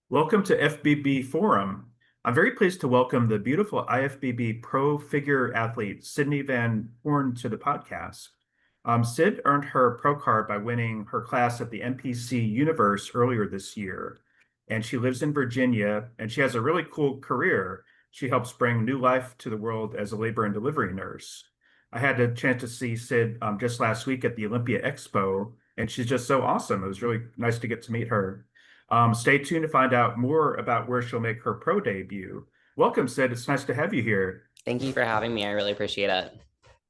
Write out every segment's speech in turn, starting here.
Welcome to FBB Forum. I'm very pleased to welcome the beautiful IFBB pro figure athlete, Sydney Van Horn, to the podcast. Sid earned her pro card by winning her class at the NPC Universe earlier this year. And she lives in Virginia, and she has a really cool career. She helps bring new life to the world as a labor and delivery nurse. I had the chance to see Sid just last week at the Olympia expo, and she's just so awesome. It was really nice to get to meet her. Stay tuned to find out more about where she'll make her pro debut. Welcome, Sid. It's nice to have you here. Thank you for having me. I really appreciate it.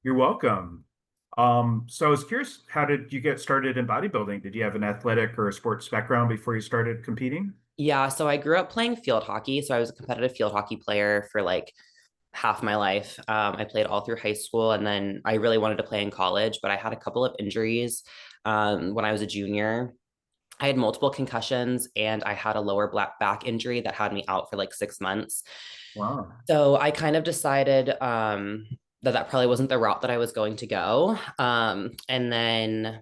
You're welcome. So I was curious, how did you get started in bodybuilding? Did you have an athletic or a sports background before you started competing? Yeah, so I grew up playing field hockey. So I was a competitive field hockey player for like half my life. I played all through high school and then I really wanted to play in college, but I had a couple of injuries when I was a junior. I had multiple concussions and I had a lower black back injury that had me out for like 6 months. Wow. So I kind of decided that probably wasn't the route that I was going to go. And then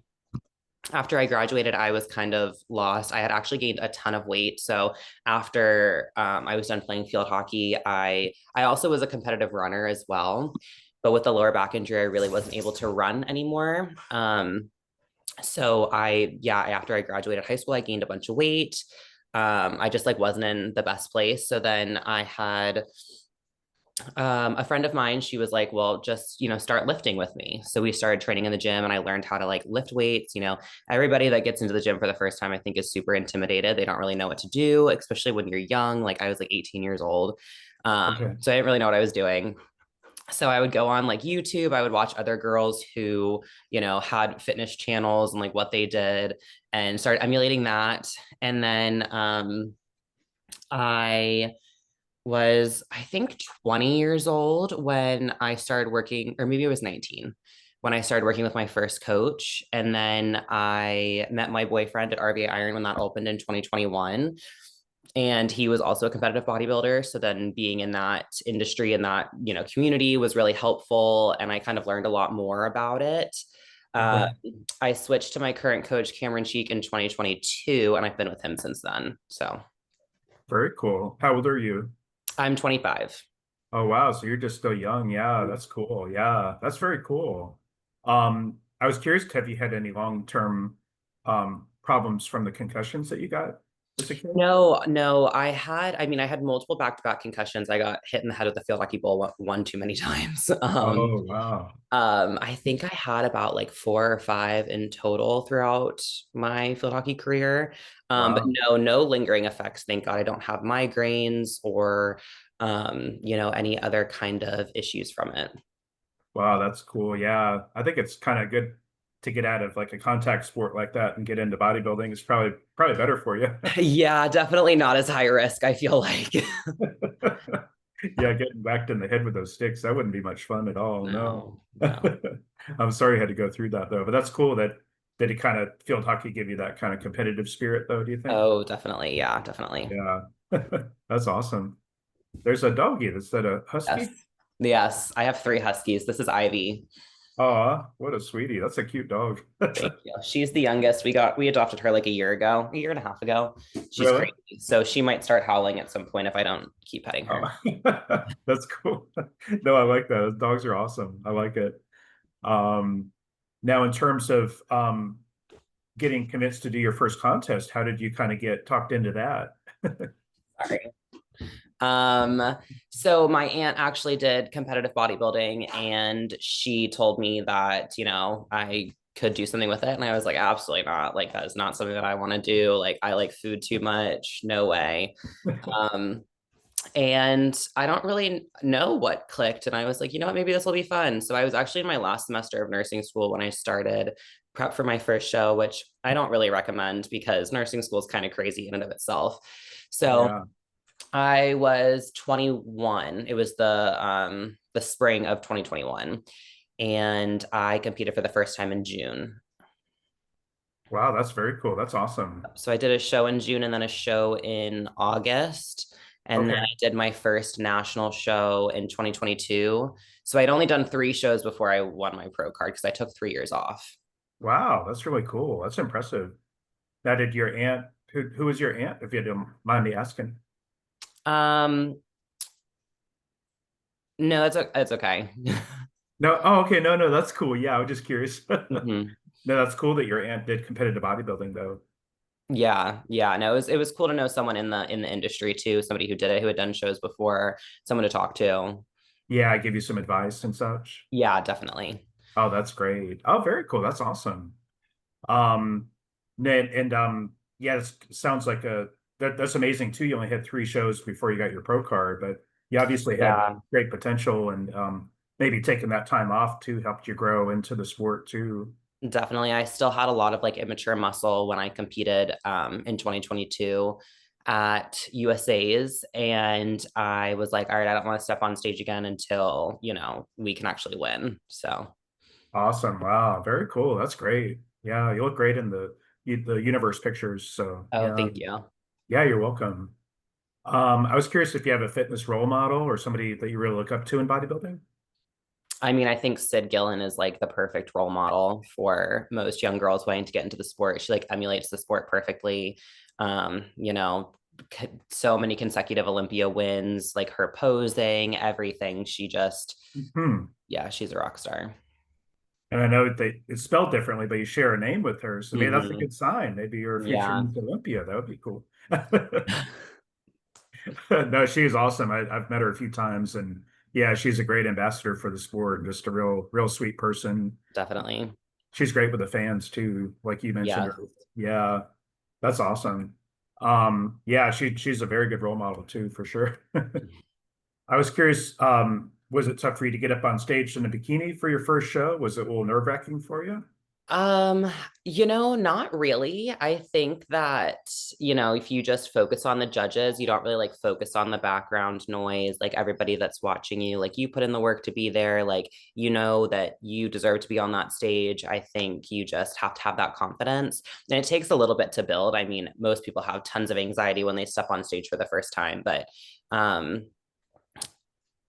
after I graduated, I was kind of lost. I had actually gained a ton of weight. So after I was done playing field hockey, I also was a competitive runner as well. But with the lower back injury, I really wasn't able to run anymore. After I graduated high school, I gained a bunch of weight. I just like wasn't in the best place. So then I had a friend of mine, she was like, well, just, start lifting with me. So we started training in the gym and I learned how to like lift weights. Everybody that gets into the gym for the first time, I think is super intimidated. They don't really know what to do, especially when you're young. Like I was like 18 years old. Okay. So I didn't really know what I was doing. So I would go on like YouTube, I would watch other girls who, had fitness channels and like what they did and start emulating that. And then I I think 20 years old when I started working, or maybe I was 19 when I started working with my first coach. And then I met my boyfriend at RBA Iron when that opened in 2021. And he was also a competitive bodybuilder. So then being in that industry and that, community was really helpful. And I kind of learned a lot more about it. Uh, Okay. I switched to my current coach, Cameron Cheek, in 2022, and I've been with him since then. So Very cool. How old are you? I'm 25. Oh, wow. So you're just still young. Yeah, that's cool. Yeah, that's very cool. I was curious, have you had any long-term problems from the concussions that you got as a kid? No, no, I had multiple back-to-back concussions. I got hit in the head with the field hockey ball one too many times. Oh, wow. I think I had about like four or five in total throughout my field hockey career. But Wow. no lingering effects. Thank God I don't have migraines or, any other kind of issues from it. Wow, that's cool. Yeah, I think it's kind of good to get out of like a contact sport like that and get into bodybuilding. It's probably better for you. Yeah, definitely not as high risk, I feel like. Yeah, getting whacked in the head with those sticks, that wouldn't be much fun at all. No. No, no. I'm sorry you had to go through that though, but that's cool that it kind of field hockey give you that kind of competitive spirit though, do you think? Oh, definitely. Yeah, definitely. Yeah. That's awesome. There's a doggy. That's that a Yes. husky? Yes. I have three huskies. This is Ivy. Oh, what a sweetie. That's a cute dog. Thank you. She's the youngest. We adopted her like a year and a half ago. She's Really? crazy. So she might start howling at some point if I don't keep petting her. Oh, that's cool. No, I like that. Those dogs are awesome. I like it. Um, Now in terms of getting convinced to do your first contest, how did you kind of get talked into that? Sorry. Um, so my aunt actually did competitive bodybuilding and she told me that, I could do something with it. And I was like, absolutely not. Like, that is not something that I want to do. Like, I like food too much. No way. Um, and I don't really know what clicked. And I was like, you know what, maybe this will be fun. So I was actually in my last semester of nursing school when I started prep for my first show, which I don't really recommend because nursing school is kind of crazy in and of itself. So Yeah. I was 21. It was the spring of 2021. And I competed for the first time in June. Wow, that's very cool. That's awesome. So I did a show in June and then a show in August. And then Okay. I did my first national show in 2022. So I'd only done three shows before I won my pro card because I took 3 years off. Wow, that's really cool. That's impressive. Now, did your aunt Who was your aunt, if you don't mind me asking? Um, no, it's okay. No, oh, okay, no, that's cool. Yeah, I was just curious. Mhm. No, that's cool that your aunt did competitive bodybuilding, though. Yeah, yeah. No, it was cool to know someone in the industry too, somebody who did it, who had done shows before, someone to talk to. Yeah, I give you some advice and such. Yeah, definitely. Oh, that's great. Oh, very cool. That's awesome. Um, yeah, it sounds like that's amazing too. You only had three shows before you got your pro card, but you obviously had Yeah, great potential, and maybe taking that time off too helped you grow into the sport too. definitely. I still had a lot of like immature muscle when I competed in 2022 at USA's, and I was like, all right, I don't want to step on stage again until, we can actually win. So, Awesome. Wow. Very cool. That's great. Yeah, you look great in the universe pictures. So oh, yeah. thank you. Yeah, you're welcome. I was curious if you have a fitness role model or somebody that you really look up to in bodybuilding. I mean, I think Sid Gillen is like the perfect role model for most young girls wanting to get into the sport. She like emulates the sport perfectly. Um, you know, so many consecutive Olympia wins, like her posing, everything. She just, Hmm. yeah, she's a rock star. And I know it's spelled differently, but you share a name with her. So maybe that's a Hmm. good sign. Maybe you're a future Yeah, Miss Olympia. That would be cool. No, she's awesome. I've met her a few times, and yeah, she's a great ambassador for the sport. Just a real sweet person. definitely. She's great with the fans too, like you mentioned Yeah. her. Yeah, that's awesome. Yeah, she's a very good role model too, for sure. I was curious, was it tough for you to get up on stage in a bikini for your first show? Was it a little nerve-wracking for you? Um, not really. I think that, if you just focus on the judges, you don't really like focus on the background noise, like everybody that's watching you, like you put in the work to be there, like you know that you deserve to be on that stage. I think you just have to have that confidence. And it takes a little bit to build. I mean, most people have tons of anxiety when they step on stage for the first time, but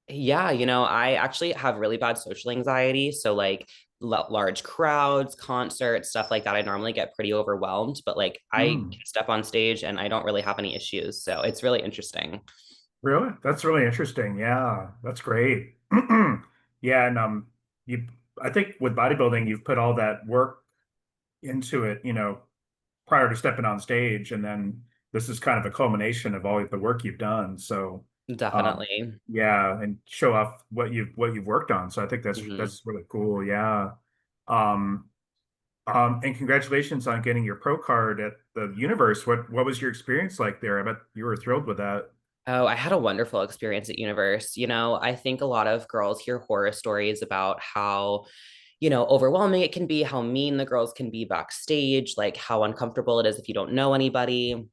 yeah, I actually have really bad social anxiety. So, like, large crowds, concerts, stuff like that, I normally get pretty overwhelmed, but like, I Hmm. can step on stage and I don't really have any issues. So, it's really interesting. Really? That's really interesting. Yeah, that's great. Yeah, and you I think with bodybuilding, you've put all that work into it, prior to stepping on stage, and then this is kind of a culmination of all the work you've done. So, um, Definitely. yeah, and show off what you've worked on. So I think that's Mhm. that's really cool. Yeah. Um, and congratulations on getting your pro card at the Universe. What was your experience like there? I bet you were thrilled with that. Oh, I had a wonderful experience at Universe. I think a lot of girls hear horror stories about how, overwhelming it can be, how mean the girls can be backstage, like how uncomfortable it is if you don't know anybody.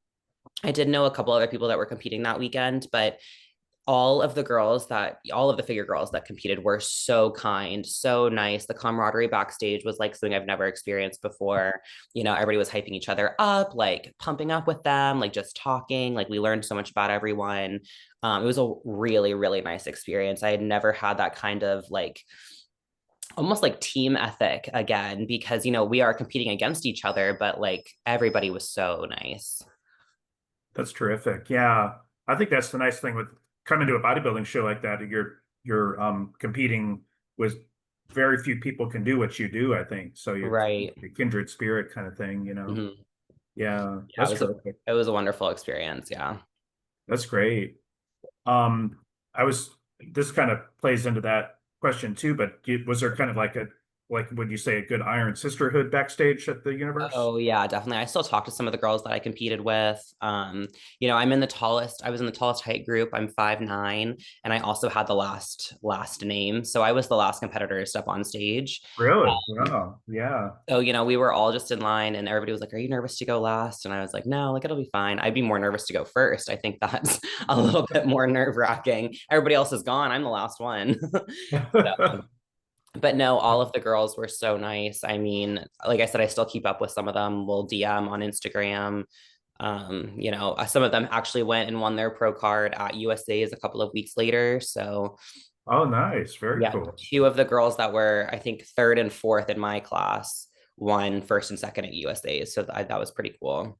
I did know a couple other people that were competing that weekend, but all of the figure girls that competed were so kind, so nice. The camaraderie backstage was like something I've never experienced before. Everybody was hyping each other up, like pumping up with them, like just talking. Like we learned so much about everyone. It was a really, really nice experience. I had never had that kind of like almost like team ethic again because we are competing against each other, but like everybody was so nice. That's terrific. Yeah, I think that's the nice thing with coming to a bodybuilding show like that. You're competing with very few people can do what you do, I think. So you're Right. a kindred spirit kind of thing. Mhm. Yeah, Yeah, that's terrific. it was a wonderful experience. Yeah. That's great. Um, I was this kind of plays into that question too, but was there kind of like would you say a good iron sisterhood backstage at the universe? Oh yeah, definitely. I still talk to some of the girls that I competed with. I was in the tallest height group. I'm 5'9", and I also had the last name. So I was the last competitor to step on stage. Really? Um, Wow. Yeah. so, we were all just in line and everybody was like, "Are you nervous to go last?" And I was like, "No, like it'll be fine." I'd be more nervous to go first. I think that's a little bit more nerve-wracking. Everybody else is gone. I'm the last one. So, but no, all of the girls were so nice. I mean, like I said, I still keep up with some of them. We'll DM on Instagram. Some of them actually went and won their pro card at USA's a couple of weeks later. So Oh, nice. Very yeah, cool. two of the girls that were, I think, third and fourth in my class won first and second at USA's. So that was pretty cool.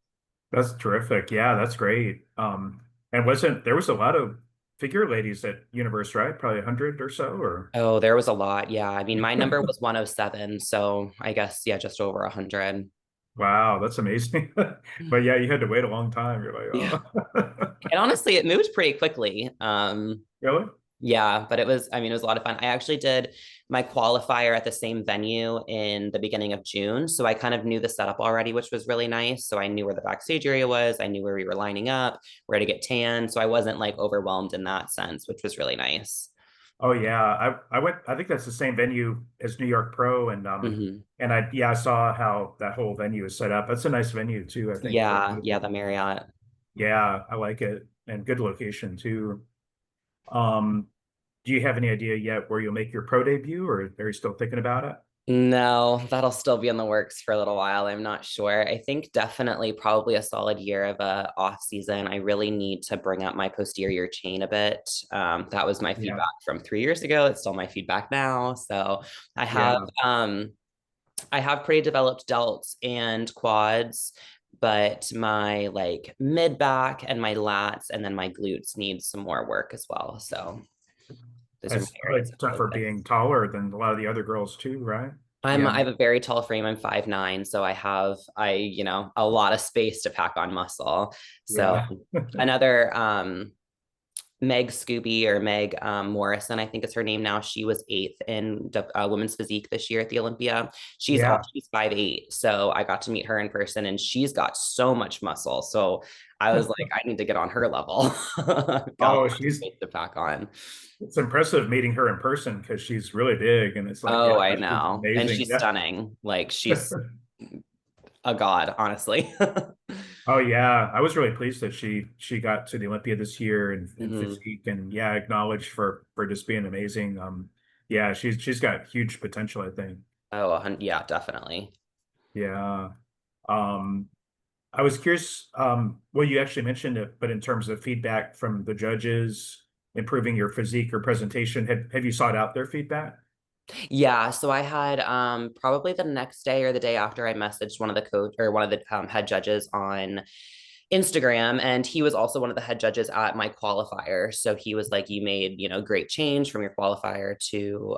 That's terrific. Yeah, that's great. And wasn't there was a lot of figure ladies at Universe, right? Probably 100 or so, or Oh, there was a lot. Yeah. I mean, my number was 107. So I guess, yeah, just over 100. wow, that's amazing. But yeah, you had to wait a long time. You're Yeah. like, oh, And honestly, it moved pretty quickly. really? Yeah, but it was, I mean, it was a lot of fun. I actually did my qualifier at the same venue in the beginning of June. So I kind of knew the setup already, which was really nice. So I knew where the backstage area was. I knew where we were lining up, where to get tan. So I wasn't like overwhelmed in that sense, which was really nice. Oh yeah, I went. I think that's the same venue as New York Pro, Hmm. and I yeah I saw how that whole venue is set up. That's a nice venue too. I think for Yeah, yeah, the Marriott. yeah, I like it and good location too. Um, do you have any idea yet where you'll make your pro debut, or are you still thinking about it? No, that'll still be in the works for a little while. I'm not sure. I think definitely probably a solid year of a off season. I really need to bring up my posterior chain a bit. That was my Yeah, feedback from 3 years ago. It's still my feedback now. So I have yeah. um I have pretty developed delts and quads, but my like mid back and my lats and then my glutes need some more work as well. So those are my It's areas probably of tougher focus. being taller than a lot of the other girls too, right? I Yeah, have a very tall frame. I'm 5'9", so a lot of space to pack on muscle. So yeah, another Meg Scooby or Meg Morrison, I think is her name now. She was eighth in women's physique this year at the Olympia. yeah. She's 5'8", so I got to meet her in person, and she's got so much muscle. So I was like, I need to get on her level. Got a Oh, lot of space to pack on. it's impressive meeting her in person because she's really big and it's like, yeah, Oh, I she's know, and amazing. she's Yeah. stunning. Like she's a god, honestly. Oh yeah, I was really pleased that she got to the Olympia this year in Hmm. physique and yeah, acknowledged for just being amazing. Yeah, she's got huge potential, I think. Oh, yeah, definitely. Yeah. Um, I was curious, well, you actually mentioned it, but in terms of feedback from the judges, improving your physique or presentation, have you sought out their feedback? Yeah, so I had probably the next day or the day after I messaged one of the coach or one of the head judges on Instagram, and he was also one of the head judges at my qualifier. So he was like, "You made great change from your qualifier to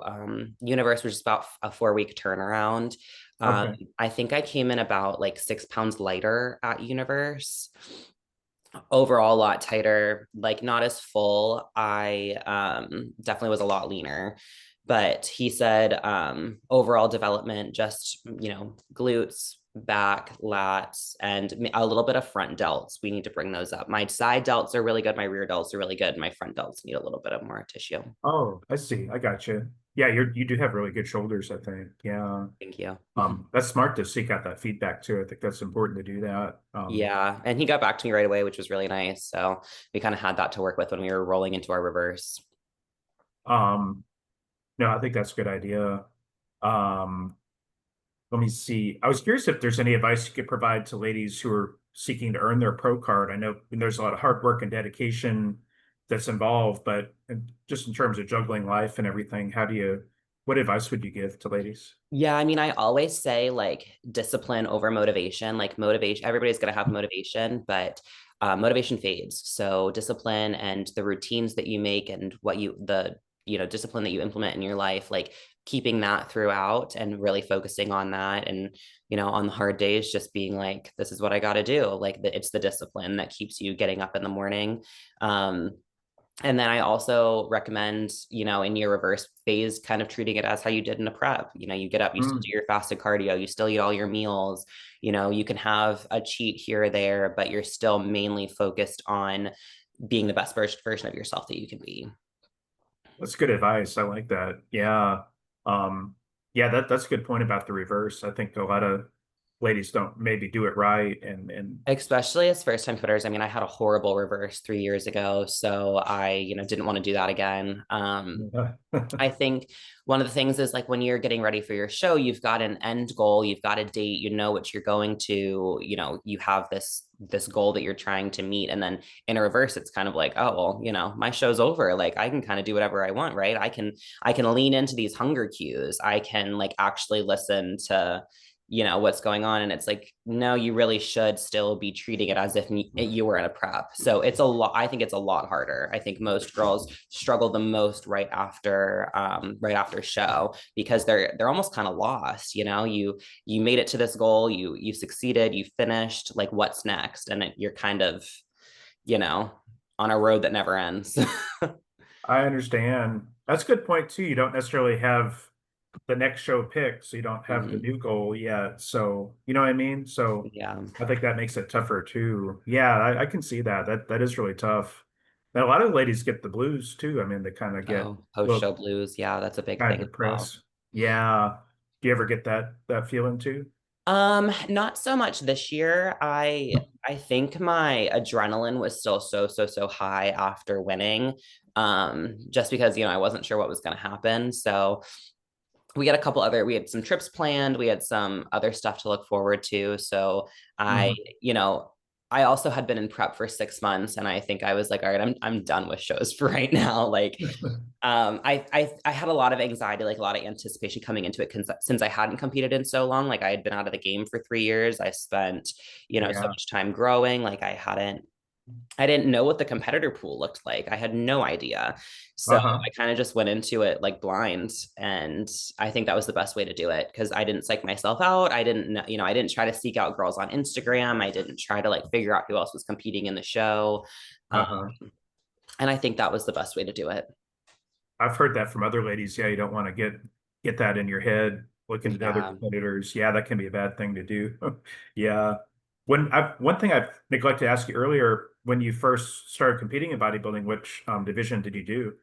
Universe, which is about a 4 week turnaround." Um, Okay. I think I came in about like 6 pounds lighter at Universe. Overall, a lot tighter, like not as full. I definitely was a lot leaner, but he said overall development, just glutes, back, lats, and a little bit of front delts. We need to bring those up. My side delts are really good. My rear delts are really good. My front delts need a little bit of more tissue. Oh, I see. I got you. Yeah, you do have really good shoulders, I think. Yeah. Thank you. That's smart to seek out that feedback too. I think that's important to do that. Yeah, and he got back to me right away, which was really nice. So we kind of had that to work with when we were rolling into our reverse. Um, no, I think that's a good idea. Um, let me see. I was curious if there's any advice you could provide to ladies who are seeking to earn their pro card. I know there's a lot of hard work and dedication that's involved, but just in terms of juggling life and everything, what advice would you give to ladies? Yeah, I mean, I always say like discipline over motivation. Like motivation, everybody's going to have motivation, but motivation fades. So discipline and the routines that you make and discipline that you implement in your life, like keeping that throughout and really focusing on that. And, on the hard days, just being like, this is what I got to do. Like it's the discipline that keeps you getting up in the morning. Um, and then I also recommend, in your reverse phase, kind of treating it as how you did in a prep. You get up, you still do Mm, your fasted cardio, you still eat all your meals. You can have a cheat here or there, but you're still mainly focused on being the best version of yourself that you can be. that's good advice. I like that. Yeah. Um, yeah, that's a good point about the reverse. I think a lot of ladies don't maybe do it right and Especially as first time fitters. I mean, I had a horrible reverse 3 years ago, so I, didn't want to do that again. I think one of the things is like when you're getting ready for your show, you've got an end goal, you've got a date, you know what you're going to, you have this goal that you're trying to meet. And then in a reverse, it's kind of like, oh, well, my show's over. Like I can kind of do whatever I want, right? I can lean into these hunger cues. I can like actually listen to what's going on. And it's like, no, you really should still be treating it as if you were in a prep. So it's a lot, I think it's a lot harder. I think most girls struggle the most right after show, because they're almost kind of lost. You made it to this goal, you succeeded, you finished, like what's next? And you're kind of, you know, on a road that never ends. I understand. That's a good point too. You don't necessarily have the next show picked, so you don't have the Mhm. new goal yet. So you know what I mean? So Yeah. I think that makes it tougher too. Yeah, I can see that. That is really tough. And a lot of ladies get the blues too. I mean, they kind of get Oh, post show look blues. Yeah, that's a big kind of thing as well. depressed. Yeah. Do you ever get that feeling too? Not so much this year. I think my adrenaline was still so high after winning. Just because, I wasn't sure what was going to happen. So we had some trips planned, we had some other stuff to look forward to. So I, Mhm. you know, I also had been in prep for 6 months, and I think I was like, all right, I'm done with shows for right now. Like, I had a lot of anxiety, like a lot of anticipation coming into it, since I hadn't competed in so long. Like I had been out of the game for 3 years. I spent, so Yeah. much time growing. Like I didn't know what the competitor pool looked like. I had no idea. So Uh-huh. I kind of just went into it like blind. And I think that was the best way to do it, because I didn't psych myself out. I didn't know, I didn't try to seek out girls on Instagram. I didn't try to like figure out who else was competing in the show. Um, Uh-huh. and I think that was the best way to do it. I've heard that from other ladies. Yeah, you don't want to get that in your head, looking at other Yeah. competitors. Yeah, that can be a bad thing to do. Yeah. One thing I've neglected to ask you earlier, when you first started competing in bodybuilding, which division did you do?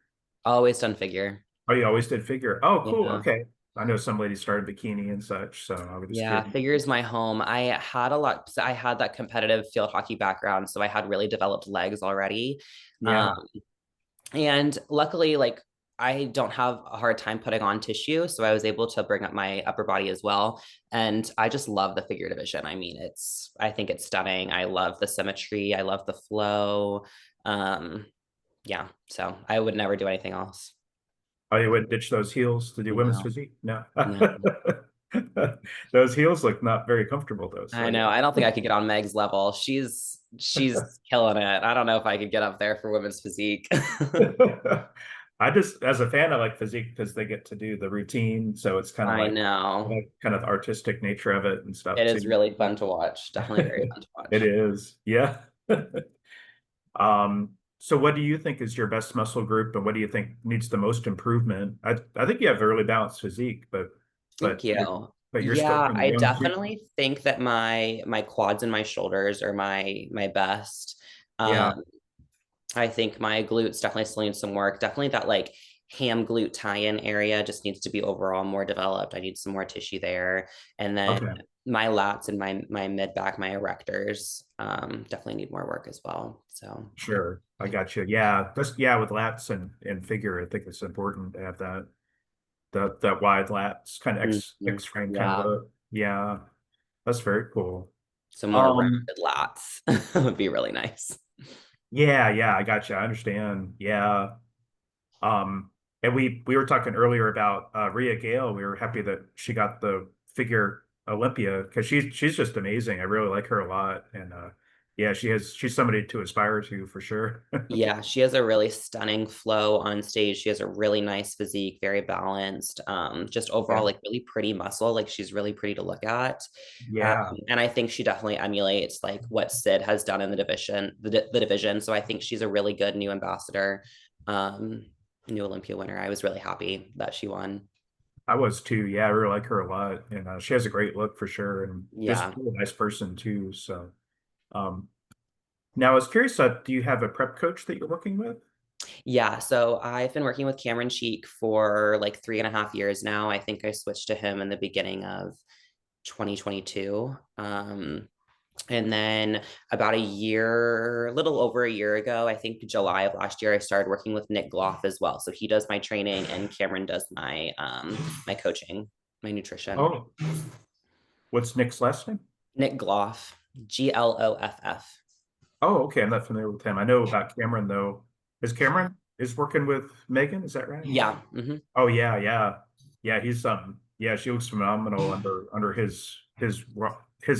Always done figure. Oh, you always did figure. Oh, cool. Yeah. Okay. I know some ladies started bikini and such, so I was just Yeah, curious. figure is my home. So I had that competitive field hockey background, so I had really developed legs already. Um, Yeah. And luckily, like I don't have a hard time putting on tissue, so I was able to bring up my upper body as well. And I just love the figure division. I mean, I think it's stunning. I love the symmetry. I love the flow. Um, yeah, so I would never do anything else. Oh, you would ditch those heels to do women's No, physique? No. no. Those heels look not very comfortable though. So I know. I don't think I could get on Meg's level. She's killing it. I don't know if I could get up there for women's physique. I just, as a fan, I like physique because they get to do the routine. So it's kind of I know. like kind of the artistic nature of it and stuff It is too. really fun to watch. Definitely very fun to It watch. is. Yeah. So what do you think is your best muscle group and what do you think needs the most improvement? I think you have a really balanced physique, Thank but you're you. but you're still Yeah, kind of I young too. definitely think that my quads and my shoulders are my best. Yeah. Um, I think my glutes definitely still need some work. Definitely that like ham glute tie-in area just needs to be overall more developed. I need some more tissue there. And then Okay. my lats and my mid back, my erectors, definitely need more work as well. So Sure. I got you. Yeah. Yeah, with lats and figure, I think it's important to have that wide lats, kind of mhm. X frame kind of Yeah, look. Yeah. That's very cool. some more Um, rounded lats would be really nice. yeah, I got you. I understand. Yeah. Um, and we were talking earlier about Rhea Gale. We were happy that she got the figure Olympia because she's just amazing. I really like her a lot. And yeah, she's somebody to aspire to for sure. Yeah, she has a really stunning flow on stage. She has a really nice physique, very balanced. Just overall, Yeah. like really pretty muscle. Like she's really pretty to look at. Um, Yeah. and I think she definitely emulates like what Sid has done in the division. So I think she's a really good new ambassador, um, new Olympia winner. I was really happy that she won. I was too. Yeah, I really like her a lot. And she has a great look for sure. And just Yeah. a nice person too. So um now I was curious, do you have a prep coach that you're working with? Yeah, so I've been working with Cameron Cheek for like 3.5 years now. I think I switched to him in the beginning of 2022. And then about a little over a year ago, I think July of last year, I started working with Nick Gloff as well. So he does my training and Cameron does my coaching, my nutrition. Oh, what's Nick's last name? Nick Gloff, Gloff. Oh, okay. I'm not familiar with him. I know about Cameron though. Is Cameron is working with Megan? Is that right? Yeah. Oh yeah. Yeah. Yeah, she looks phenomenal under his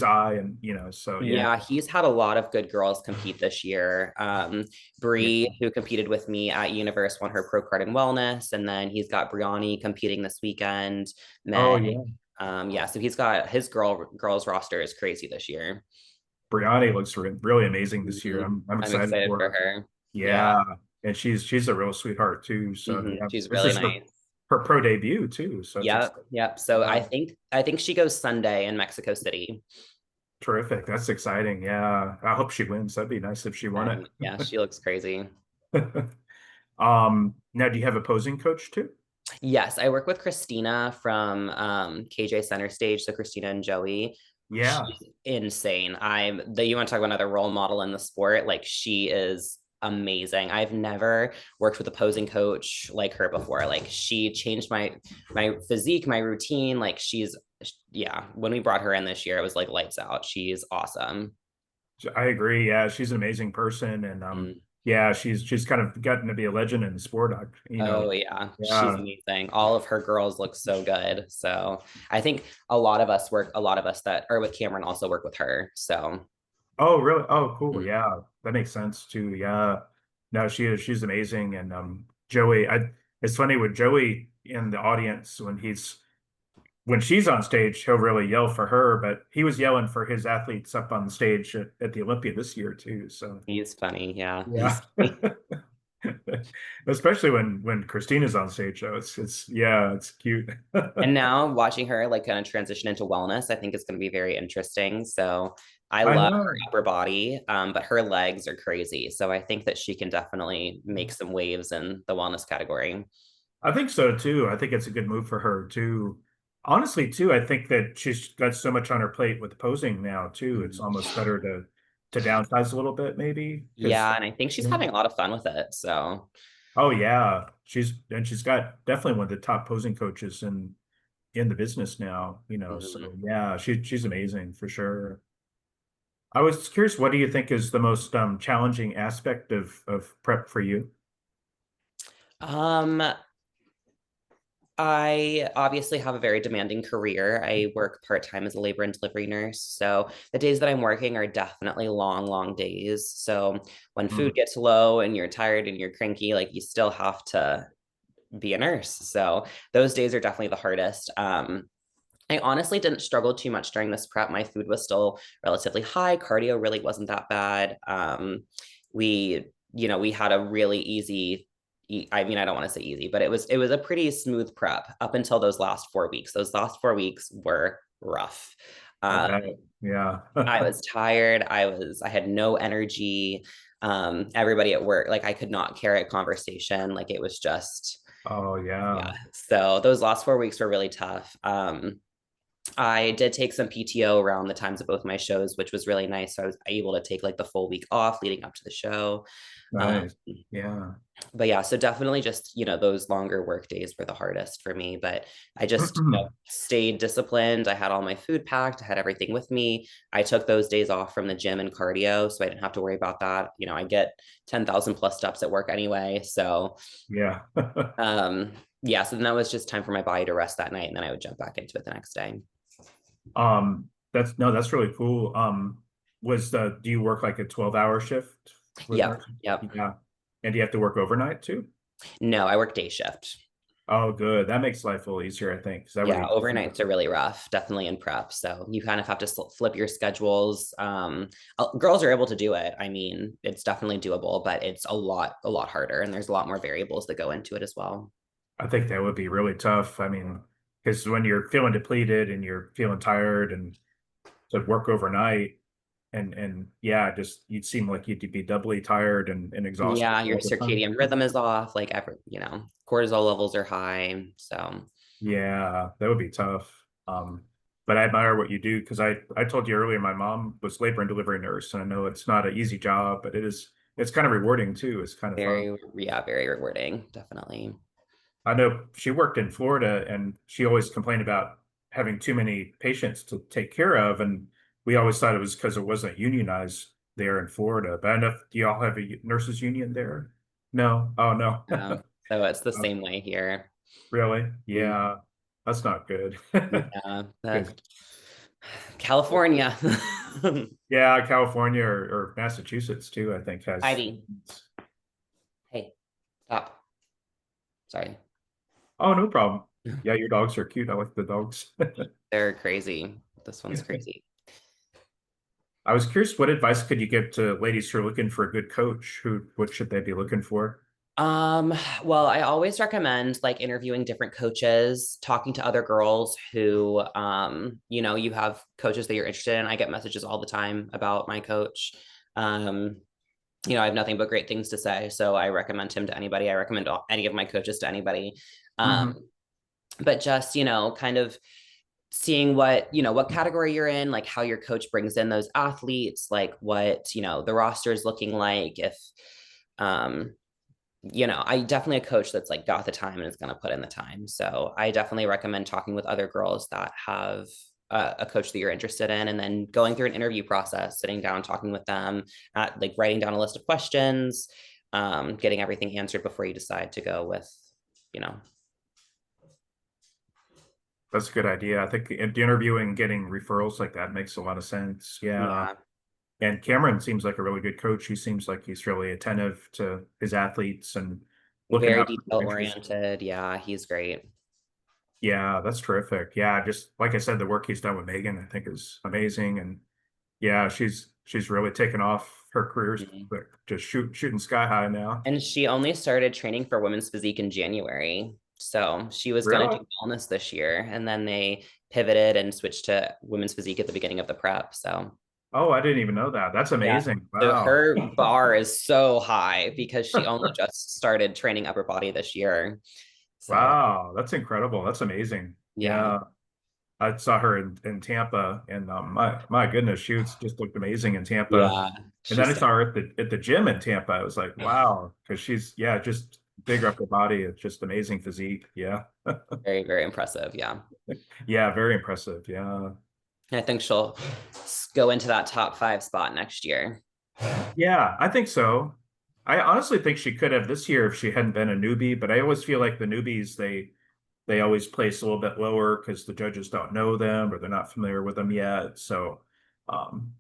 eye, and so yeah. Yeah, he's had a lot of good girls compete this year. Yeah. Bree, who competed with me at Universe, won her pro card in wellness, and then he's got Briani competing this weekend. Oh Meg, yeah. yeah, so he's got his girls roster is crazy this year. Brianna looks really amazing this year. Mhm. I'm I'm excited excited for for her. her. Yeah, Yeah, and she's a real sweetheart too. So yeah, she's this really is nice. her pro debut too. So it's Yep, yep. So I yeah, think I think she goes Sunday in Mexico City. terrific. That's exciting. Yeah, I hope she wins. That'd be nice if she won it. Yeah, she looks crazy. Now do you have a posing coach too? Yes, I work with Christina from KJ Center Stage. So Christina and Joey, Yeah. she's insane. You want to talk about another role model in the sport? Like she is amazing. I've never worked with a posing coach like her before. Like she changed my physique, my routine. Like yeah. When we brought her in this year, it was like lights out. She's awesome. I agree. Yeah, she's an amazing person, and Mm. yeah, she's kind of gotten to be a legend in the sport. Oh yeah, she's Yeah. amazing. All of her girls look so good. So I think a lot of us that are with Cameron also work with her. So Oh, really? Oh, cool. mm, Yeah, that makes sense too. Yeah. No, she's amazing, and Joey. It's funny with Joey in the audience when she's on stage, he'll really yell for her, but he was yelling for his athletes up on the stage at the Olympia this year too. So he's funny. Yeah, yeah. he's funny. Especially when Christina's on stage, though. It's yeah, it's cute. And now watching her like kind of transition into wellness, I think is going to be very interesting. So I I love her know. upper body, but her legs are crazy. So I think that she can definitely make some waves in the wellness category. I think so too. I think it's a good move for her too. Honestly, too, I think that she's got so much on her plate with posing now too. It's Mhm. almost better to downsize a little bit, maybe. Because Yeah, and I think she's having a lot of fun with it. So oh yeah, she's got definitely one of the top posing coaches in the business now. mhm. So yeah, she's amazing for sure. I was curious, what do you think is the most challenging aspect of prep for you? um, I obviously have a very demanding career. I work part-time as a labor and delivery nurse. So the days that I'm working are definitely long, long days. So when food Mm, gets low and you're tired and you're cranky, like you still have to be a nurse. So those days are definitely the hardest. I honestly didn't struggle too much during this prep. My food was still relatively high. Cardio really wasn't that bad. We had a really easy, I mean, I don't want to say easy, but it was a pretty smooth prep up until those last 4 weeks. Those last 4 weeks were rough. I Um, bet. Yeah. I was tired. I had no energy. Everybody at work, like I could not carry a conversation. Like it was just, Oh yeah. yeah. So those last 4 weeks were really tough. I did take some PTO around the times of both my shows, which was really nice. So I was able to take like the full week off leading up to the show. Um, Nice. Yeah. but yeah, so definitely just, those longer work days were the hardest for me. But I just, stayed disciplined. I had all my food packed, I had everything with me. I took those days off from the gym and cardio, so I didn't have to worry about that. I get 10,000 plus steps at work anyway. So Yeah. um, yeah, so then that was just time for my body to rest that night. And then I would jump back into it the next day. That's no, that's really cool. Do you work like a 12-hour shift with Yep. nursing? Yep. Yeah. And do you have to work overnight too? No, I work day shift. Oh, good. That makes life a little easier, I think, because that would Yeah, be overnights are really rough, definitely in prep. So you kind of have to flip your schedules. Girls are able to do it. I mean, it's definitely doable, but it's a lot harder, and there's a lot more variables that go into it as well. I think that would be really tough. I mean, because when you're feeling depleted and you're feeling tired and to work overnight and yeah, just you'd seem like you'd be doubly tired and exhausted Yeah, your all the time. circadian rhythm is off, like cortisol levels are high. So Yeah, that would be tough. But I admire what you do because I told you earlier my mom was labor and delivery nurse, and I know it's not an easy job, but it's kind of rewarding too. It's kind of fun. very rewarding, definitely. I know she worked in Florida and she always complained about having too many patients to take care of, and we always thought it was because it wasn't unionized there in Florida. But I know, do y'all have a nurses union there? No. Oh no. So it's the Oh, same way here. really? Mm. Yeah. That's not good. Yeah, Good. California. Yeah, California or Massachusetts too, I think has. Ivy, hey, stop. Sorry. Oh, no problem. Yeah, your dogs are cute. I like the dogs. They're crazy. This one's crazy. I was curious, what advice could you give to ladies who are looking for a good coach? What should they be looking for? Um, well, I always recommend like interviewing different coaches, talking to other girls who, you have coaches that you're interested in. I get messages all the time about my coach. Um, I have nothing but great things to say. So I recommend him to anybody. I recommend any of my coaches to anybody. Hmm. But just, kind of seeing what category you're in, like how your coach brings in those athletes, like what, the roster is looking like. If, um, I definitely a coach that's like got the time and is going to put in the time. So I definitely recommend talking with other girls that have a coach that you're interested in, and then going through an interview process, sitting down, talking with them, like writing down a list of questions, getting everything answered before you decide to go with, you know, That's a good idea. I think interviewing, getting referrals like that makes a lot of sense. Yeah. yeah, And Cameron seems like a really good coach. He seems like he's really attentive to his athletes and looking very out for detail their interests. oriented. Yeah, he's great. Yeah, that's terrific. Yeah, just like I said, the work he's done with Megan, I think is amazing. And yeah, she's really taken off. Her career's Mhm. like just shooting sky high now. And she only started training for women's physique in January. So she was going to Really? do wellness this year. And then they pivoted and switched to women's physique at the beginning of the prep. So, Oh, I didn't even know that. That's yeah. amazing. So Wow. her bar is so high because she only just started training upper body this year. So, Wow, that's incredible. That's amazing. yeah. Yeah. I saw her in Tampa, and my goodness, just looked amazing in Tampa. Yeah. And then I She's saw her at the gym in Tampa. I was like, wow, because she's yeah, just big upper body. It's just amazing physique. Yeah, very, very impressive. Yeah. yeah, very impressive. Yeah, I think she'll go into that top 5 spot next year. yeah, I think so. I honestly think she could have this year if she hadn't been a newbie. But I always feel like the newbies they always place a little bit lower because the judges don't know them or they're not familiar with them yet. So,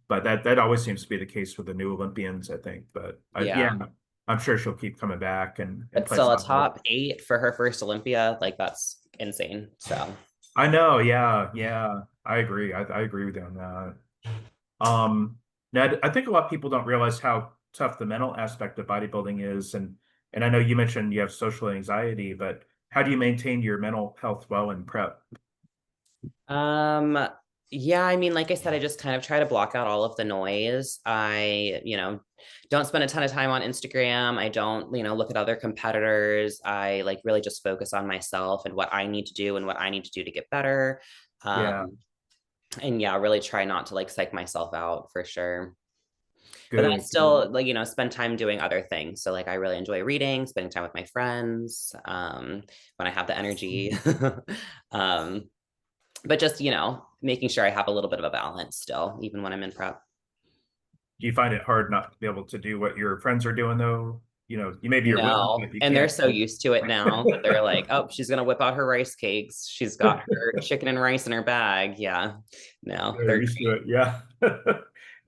but that always seems to be the case with the new Olympians, I think. But yeah, Yeah. I'm sure she'll keep coming back and But place still a on her. top 8 for her first Olympia. Like that's insane. So, I know, yeah, yeah, I agree. I agree with you on that. Now I think a lot of people don't realize how tough the mental aspect of bodybuilding is, and I know you mentioned you have social anxiety, but how do you maintain your mental health well in prep? um, yeah, I mean, like I said, I just kind of try to block out all of the noise. I, don't spend a ton of time on Instagram. I don't, look at other competitors. I like really just focus on myself and what I need to do and what I need to do to get better. Yeah, Um, and yeah, really try not to like psych myself out for sure. But then I good, good. still like, spend time doing other things. So like I really enjoy reading, spending time with my friends, when I have the energy. um, but just, making sure I have a little bit of a balance still, even when I'm in prep. Do you find it hard not to be able to do what your friends are doing though? You maybe you're willing, No, but you and they're can't. so used to it now that they're like, oh, she's gonna whip out her rice cakes. She's got her chicken and rice in her bag. Yeah, no, They're they're used to it. Yeah.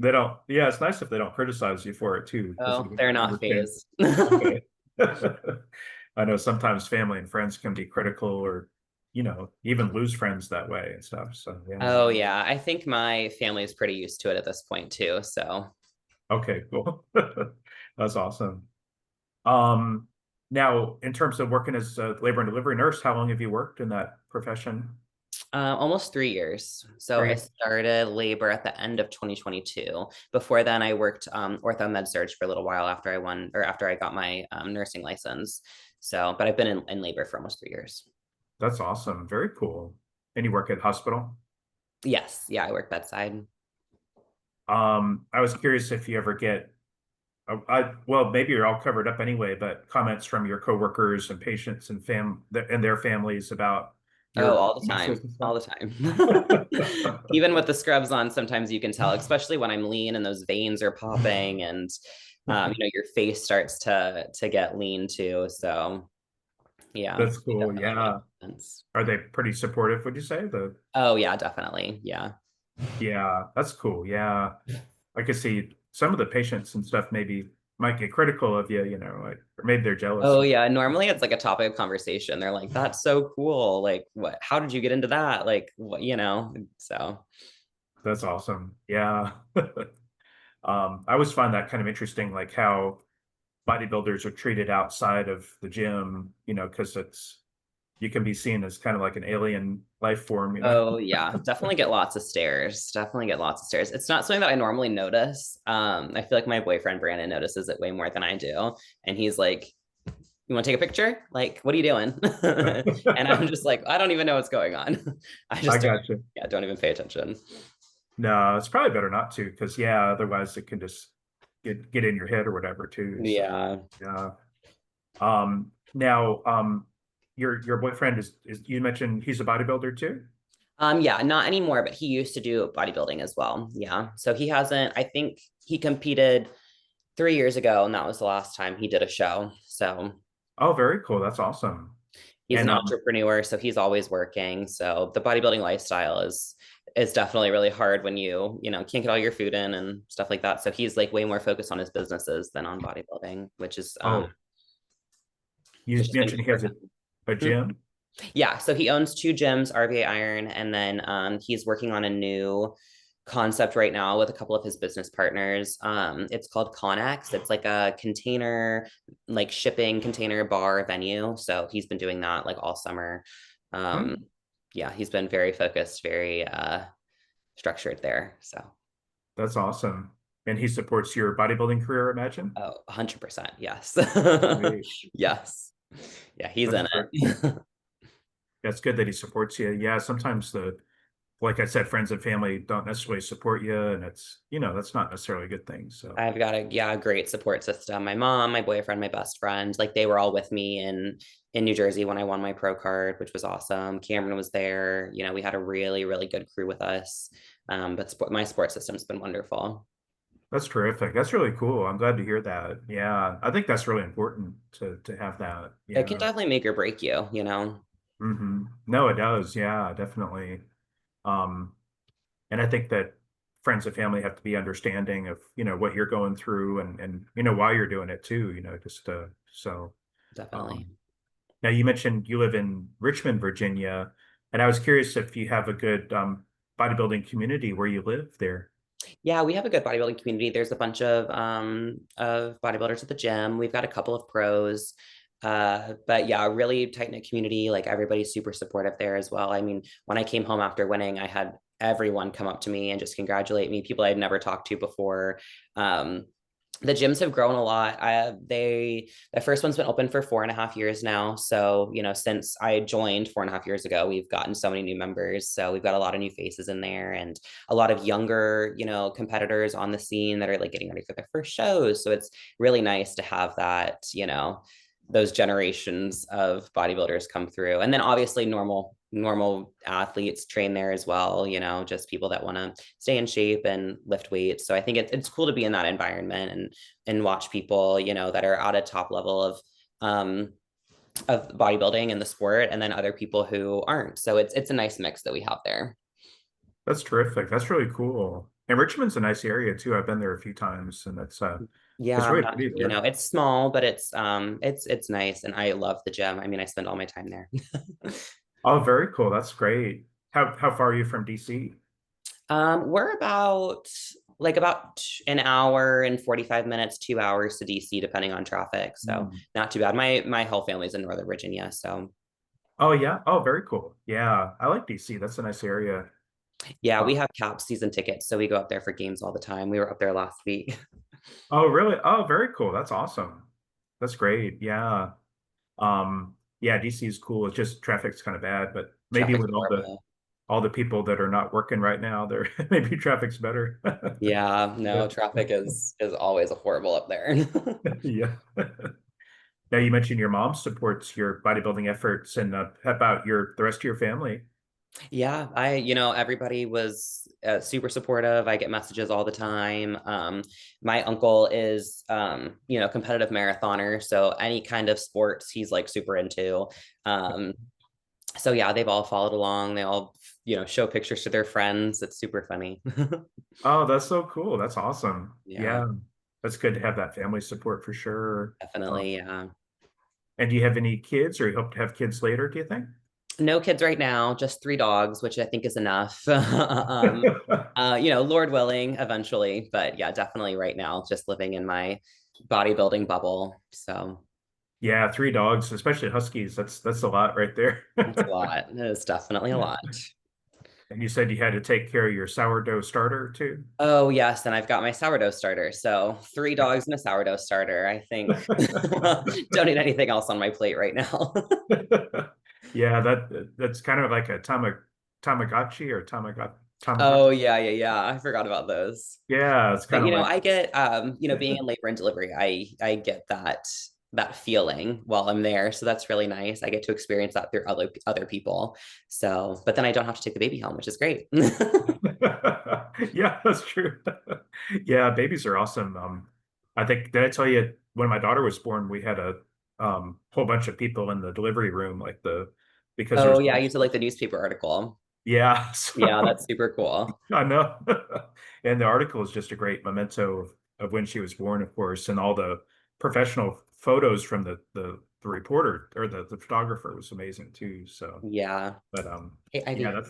They don't. Yeah, it's nice if they don't criticize you for it too, because oh, they're you not understand. phased. Okay. I know sometimes family and friends can be critical or, even lose friends that way and stuff. So yeah. Oh yeah, I think my family is pretty used to it at this point too. So Okay, cool. That's awesome. Um, Now in terms of working as a labor and delivery nurse, how long have you worked in that profession? almost 3 years. So I Three. started labor at the end of 2022. Before then, I worked ortho med surge for a little while after I won or after I got my nursing license. So, but I've been in labor for almost 3 years. That's awesome. Very cool. And you work at hospital? Yes, yeah, I work bedside. I was curious if you ever get, well, maybe you're all covered up anyway, but comments from your coworkers and patients and and their families about Oh, your all the muscles time, and all stuff. the time. Even with the scrubs on, sometimes you can tell, especially when I'm lean and those veins are popping, and your face starts to get lean too. So yeah, That's they cool. definitely Yeah. Are they pretty supportive, would you say? Oh yeah, definitely. Yeah. Yeah, that's cool. Yeah. I could see some of the patients and stuff maybe might get critical of you, like, or maybe they're jealous Oh of. yeah. Normally it's like a topic of conversation. They're like, that's so cool. Like, what, how did you get into that? Like, what, so. That's awesome. Yeah. I always find that kind of interesting, like how bodybuilders are treated outside of the gym, because you can be seen as kind of like an alien life form. Oh yeah, definitely get lots of stares. Definitely get lots of stares. It's not something that I normally notice. I feel like my boyfriend Brandon notices it way more than I do. And he's like, you want to take a picture? Like, what are you doing? And I'm just like, I don't even know what's going on. I I just don't, got you. yeah, don't even pay attention. No, it's probably better not to, because yeah, otherwise it can just get in your head or whatever too. So Yeah. yeah. Now, your boyfriend is you mentioned he's a bodybuilder too? Yeah, not anymore, but he used to do bodybuilding as well. Yeah. So he hasn't, I think he competed 3 years ago, and that was the last time he did a show. So Oh, very cool. That's awesome. he's an And entrepreneur, so he's always working. So the bodybuilding lifestyle is definitely really hard when can't get all your food in and stuff like that. So he's like way more focused on his businesses than on bodybuilding, oh, you which has been mentioned good he for has a him. gym. Yeah, so he owns two gyms, RVA Iron, and then he's working on a new concept right now with a couple of his business partners. It's called Connex. It's like a container, like shipping container bar venue. So he's been doing that like all summer. Um, Hmm, yeah, he's been very focused, very structured there. So, that's awesome. And he supports your bodybuilding career, I imagine. oh, 100%. Yes. Great. Yes. Yeah, he's That's in great. it. That's good that he supports you. Yeah, sometimes like I said, friends and family don't necessarily support you, and that's not necessarily a good thing. So I've got a great support system. My mom, my boyfriend, my best friend, like they were all with me in New Jersey when I won my pro card, which was awesome. Cameron was there. We had a really, really good crew with us. But my support system's been wonderful. that's terrific. That's really cool. I'm glad to hear that. Yeah, I think that's really important to have that. It can Yeah. definitely make or break you. No, it does. Yeah, definitely. Um, and I think that friends and family have to be understanding of, what you're going through and why you're doing it too, just so Definitely. um now you mentioned you live in Richmond, Virginia, and I was curious if you have a good bodybuilding community where you live there. Yeah, we have a good bodybuilding community. There's a bunch of bodybuilders at the gym. We've got a couple of pros. But yeah, a really tight knit community. Like everybody's super supportive there as well. I mean, when I came home after winning, I had everyone come up to me and just congratulate me, people I'd never talked to before. Um, the gyms have grown a lot. The first one's been open for 4.5 years now. So, since I joined 4.5 years ago, we've gotten so many new members. So we've got a lot of new faces in there and a lot of younger, competitors on the scene that are like getting ready for their first shows. So it's really nice to have that, those generations of bodybuilders come through. And then obviously normal athletes train there as well, just people that want to stay in shape and lift weights. So I think it's cool to be in that environment and watch people, that are at a top level of bodybuilding and the sport, and then other people who aren't. So it's a nice mix that we have there. That's terrific. That's really cool. And Richmond's a nice area too. I've been there a few times, and Yeah, it's I'm really not, pretty there. it's small, but it's nice, and I love the gym. I mean, I spend all my time there. Oh, very cool. That's great. How far are you from DC? We're about an hour and 45 minutes, 2 hours to DC, depending on traffic. So Hmm. not too bad. My whole family's in Northern Virginia. So Oh yeah. Oh, very cool. Yeah, I like DC. That's a nice area. yeah, Uh, we have cap season tickets. So we go up there for games all the time. We were up there last week. oh, really? Oh, very cool. That's awesome. That's great. Yeah. Yeah, DC is cool. It's just traffic's kind of bad, but maybe Traffic's with horrible. all the people that are not working right now, there maybe traffic's better. Yeah, Yeah. no, traffic is always horrible up there. Yeah. Now you mentioned your mom supports your bodybuilding efforts, and how about the rest of your family? Yeah, everybody was super supportive. I get messages all the time. My uncle is, competitive marathoner, so any kind of sports he's like super into. Um, So yeah, they've all followed along. They all, show pictures to their friends. It's super funny. Oh, that's so cool. That's awesome. Yeah, Yeah, that's good to have that family support for sure. definitely. Yeah. And do you have any kids, or you hope to have kids later, do you think? No kids right now, just three dogs, which I think is enough. Lord willing, eventually. But yeah, definitely right now, just living in my bodybuilding bubble. So Yeah, three dogs, especially huskies. That's a lot right there. that's a lot. It's definitely a lot. And you said you had to take care of your sourdough starter too? Oh yes, and I've got my sourdough starter. So three dogs and a sourdough starter. I think don't need anything else on my plate right now. Yeah, that's kind of like a Tamagotchi or Oh Tamagotchi. yeah, yeah, yeah. I forgot about those. Yeah, it's But kind of like I get being in labor and delivery, I get that feeling while I'm there. So that's really nice. I get to experience that through other people. So, but then I don't have to take the baby home, which is great. yeah, that's true. Yeah, babies are awesome. I think did I tell you when my daughter was born, we had a whole bunch of people in the delivery room, like the because Oh there's yeah, I used to like the newspaper article. yeah, Yeah, so that's super cool. I know. And the article is just a great memento of when she was born, of course, and all the professional photos from the reporter or the photographer was amazing too. So, Yeah. but Hey, yeah, Ivy.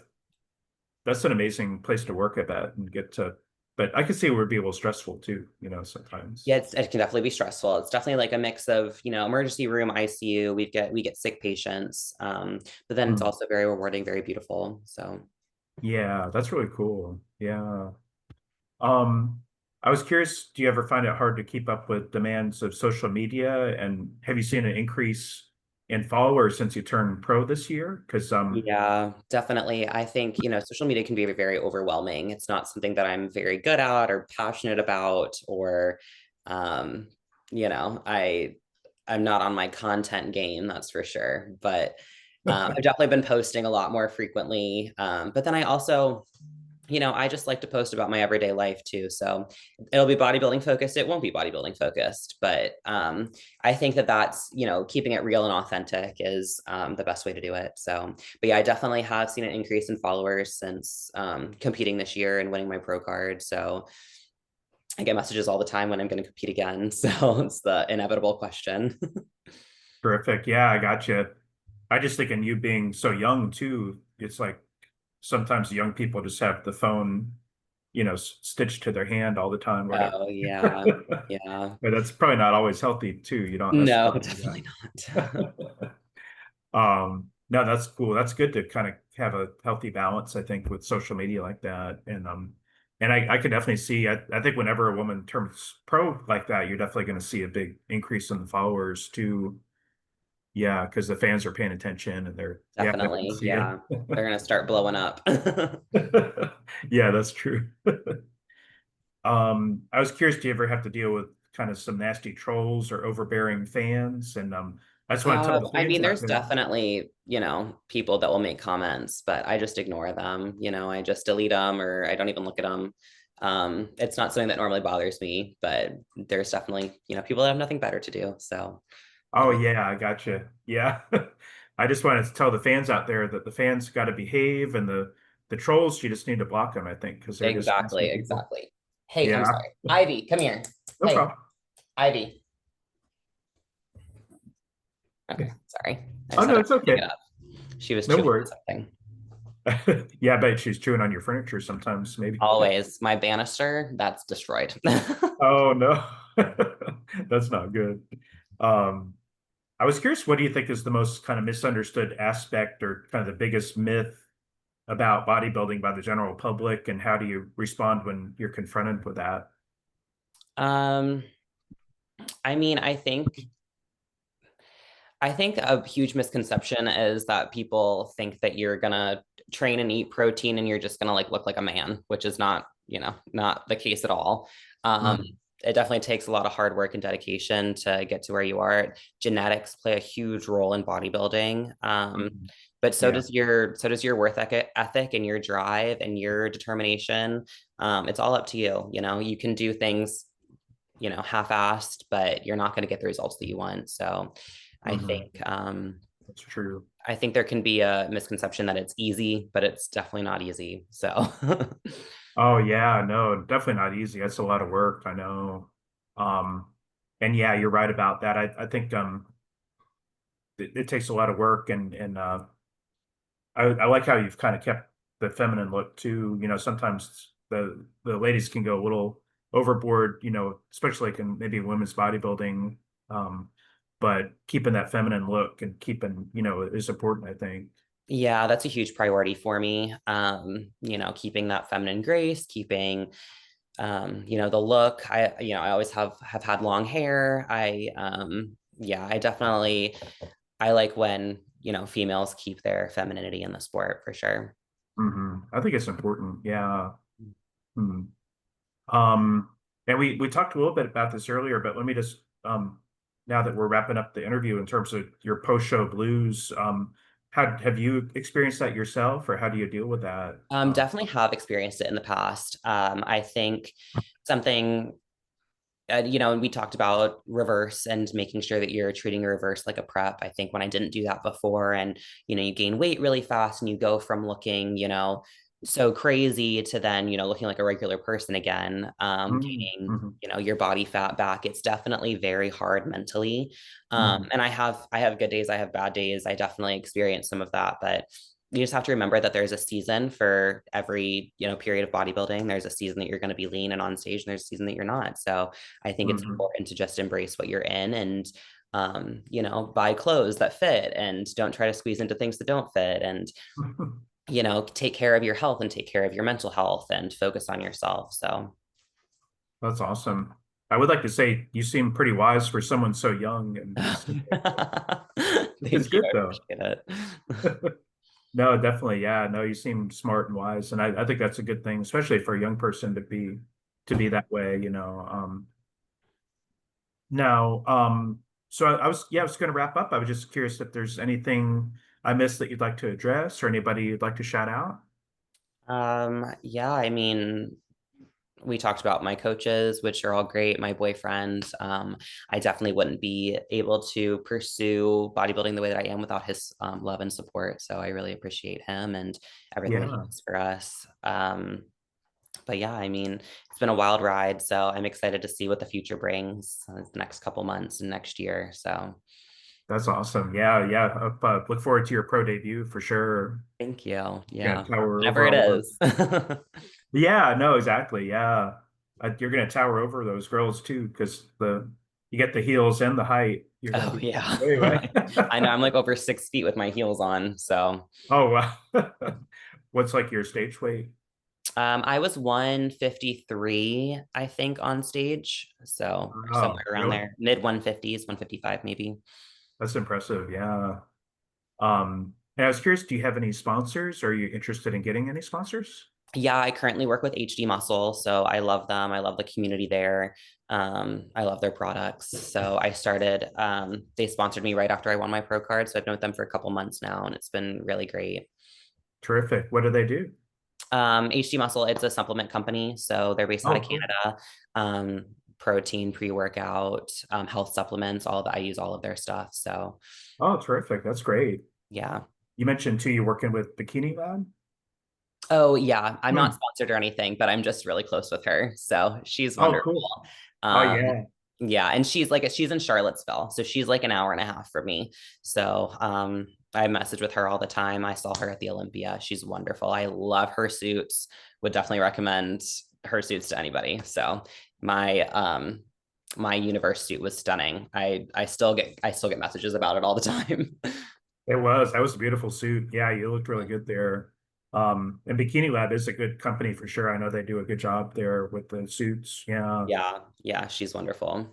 that's an amazing place to work at that and get to. But I could see it would be a little stressful too, Yeah, sometimes. it can definitely be stressful. It's definitely like a mix of, emergency room, ICU. We get sick patients, but then it's Mm. also very rewarding, very beautiful. So Yeah, that's really cool. Yeah. Um, I was curious, do you ever find it hard to keep up with demands of social media? And have you seen an increase in followers since you turned pro this year? Because yeah, definitely. I think, social media can be very overwhelming. It's not something that I'm very good at or passionate about, or, um, I'm not on my content game, that's for sure. But I've definitely been posting a lot more frequently. But then I also, I just like to post about my everyday life too. So it'll be bodybuilding focused. It won't be bodybuilding focused, but I think that's, keeping it real and authentic is the best way to do it. So, but yeah, I definitely have seen an increase in followers since competing this year and winning my pro card. So I get messages all the time when I'm going to compete again. So it's the inevitable question. terrific. Yeah, I got you. I just think in you being so young too, it's like sometimes young people just have the phone, stitched to their hand all the time, whatever. Oh, yeah. Yeah. But that's probably not always healthy too. You don't No, necessarily do definitely not. that. No, that's cool. That's good to kind of have a healthy balance, I think, with social media like that. And I could definitely see, I think whenever a woman turns pro like that, you're definitely going to see a big increase in the followers too. Yeah, because the fans are paying attention and yeah, they want to Definitely. see Yeah. They're going to start blowing up. it. Yeah, that's true. I was curious, do you ever have to deal with kind of some nasty trolls or overbearing fans? And I just want to tell the I fans mean, out there's there. definitely, people that will make comments, but I just ignore them. I just delete them or I don't even look at them. It's not something that normally bothers me, but there's definitely, people that have nothing better to do. So, Oh yeah, I gotcha. Yeah. I just wanted to tell the fans out there that the fans got to behave and the trolls, you just need to block them, I think, because they're just exactly, nasty people. exactly. Hey, I'm Yeah, sorry. Ivy, come here. no Hey, problem. Ivy. Okay, sorry. I Oh just had no, to it's pick it okay. up. She was No chewing on worries. something. Yeah, I bet she's chewing on your furniture sometimes, maybe. Always. My banister, that's destroyed. Oh no. That's not good. Um, I was curious, what do you think is the most kind of misunderstood aspect or kind of the biggest myth about bodybuilding by the general public, and how do you respond when you're confronted with that? Um, I mean, I think a huge misconception is that people think that you're gonna train and eat protein and you're just gonna like look like a man, which is not the case at all. Um, Mm, it definitely takes a lot of hard work and dedication to get to where you are. Genetics play a huge role in bodybuilding. mm, But so yeah. does your work ethic and your drive and your determination. It's all up to you. You can do things half-assed, but you're not going to get the results that you want. So I Hmm. think That's true. I think there can be a misconception that it's easy, but it's definitely not easy. So Oh yeah, no, definitely not easy. That's a lot of work, I know. Um, and yeah, you're right about that. I think it takes a lot of work and I like how you've kind of kept the feminine look too. You know, sometimes the ladies can go a little overboard, you know, especially like in maybe women's bodybuilding. Um, but keeping that feminine look and keeping, you know, is important, I think. yeah, that's a huge priority for me. Keeping that feminine grace, keeping the look. I always have had long hair. Yeah, I definitely I like when, females keep their femininity in the sport for sure. I think it's important. Yeah. Hmm. Um, and we talked a little bit about this earlier, but let me just now that we're wrapping up the interview in terms of your post-show blues, how have you experienced that yourself, or how do you deal with that? Definitely have experienced it in the past. I think something and we talked about reverse and making sure that you're treating your reverse like a prep. I think when I didn't do that before and, you gain weight really fast and you go from looking, so crazy to then, looking like a regular person again, Mm, gaining, mhm, your body fat back. It's definitely very hard mentally. mhm, And I have good days, I have bad days. I definitely experience some of that, but you just have to remember that there's a season for every, period of bodybuilding. There's a season that you're going to be lean and on stage, and there's a season that you're not. So I think it's mhm. important to just embrace what you're in and buy clothes that fit and don't try to squeeze into things that don't fit and take care of your health and take care of your mental health and focus on yourself. So That's awesome. I would like to say you seem pretty wise for someone so young, and which is thank you. good I though. appreciate it. No, definitely. Yeah, no, you seem smart and wise, and I think that's a good thing, especially for a young person to be that way, you know. Now, so I was yeah, I was going to wrap up. I was just curious if there's anything I missed that you'd like to address, or anybody you'd like to shout out. Yeah, I mean, we talked about my coaches, which are all great, my boyfriend. I definitely wouldn't be able to pursue bodybuilding the way that I am without his love and support. So I really appreciate him and everything that he Yeah, does for us. But yeah, I mean, it's been a wild ride. So I'm excited to see what the future brings the next couple months and next year. So that's awesome. Yeah, yeah. Look forward to your pro debut for sure. thank you. Gonna Yeah, tower whenever over it all those. is. Yeah, no, exactly. Yeah, you're gonna tower over those girls too, because the you get the heels and the height. You're gonna Oh, be yeah. way, way. I know I'm like over 6 feet with my heels on. So Oh wow. What's like your stage weight? I was 153, I think, on stage. So somewhere Oh, around really? there, mid 150s, 155 maybe. That's impressive. Yeah. And I was curious, do you have any sponsors? Are you interested in getting any sponsors? Yeah, I currently work with HD Muscle, so I love them. I love the community there. I love their products. So I started, they sponsored me right after I won my pro card. So I've been with them for a couple months now, and it's been really great. Terrific. What do they do? HD Muscle, it's a supplement company. So they're based out Oh, of cool. Canada. Protein, pre-workout, health supplements, all that. I use all of their stuff. So Oh, terrific. That's great. yeah. You mentioned too, you're working with Bikini Lab. Oh yeah, I'm not Hmm. sponsored or anything, but I'm just really close with her. So she's Oh, cool. wonderful. Oh, Um, yeah. yeah, and she's in Charlottesville, so she's like an hour and a half from me. So I message with her all the time. I saw her at the Olympia. She's wonderful. I love her suits. Would definitely recommend her suits to anybody. So my my universe suit was stunning. I still get messages about it all the time. That was a beautiful suit. Yeah, you looked really good there. And Bikini Lab is a good company for sure. I know they do a good job there with the suits. Yeah. Yeah, yeah, she's wonderful.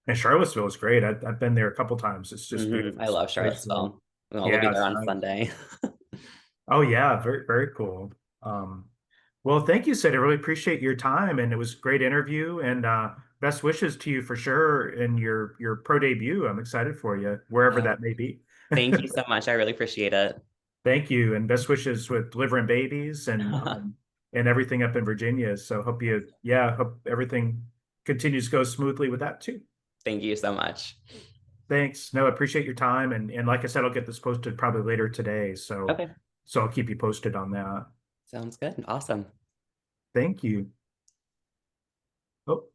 And Charlottesville is great. I've been there a couple times. It's just I beautiful love place. So, Charlottesville. Well, we'll be yeah, there it's on nice. Sunday. Oh yeah, very, very cool. Um, well, thank you, Sid. I really appreciate your time, and it was a great interview. And best wishes to you for sure in your pro debut. I'm excited for you, wherever Oh, that may be. thank you so much. I really appreciate it. Thank you, and best wishes with delivering babies and everything up in Virginia. So hope you, yeah, hope everything continues to go smoothly with that too. Thank you so much. Thanks. No, I appreciate your time. And like I said, I'll get this posted probably later today. Okay, So I'll keep you posted on that. sounds good. Awesome. Thank you. Oh.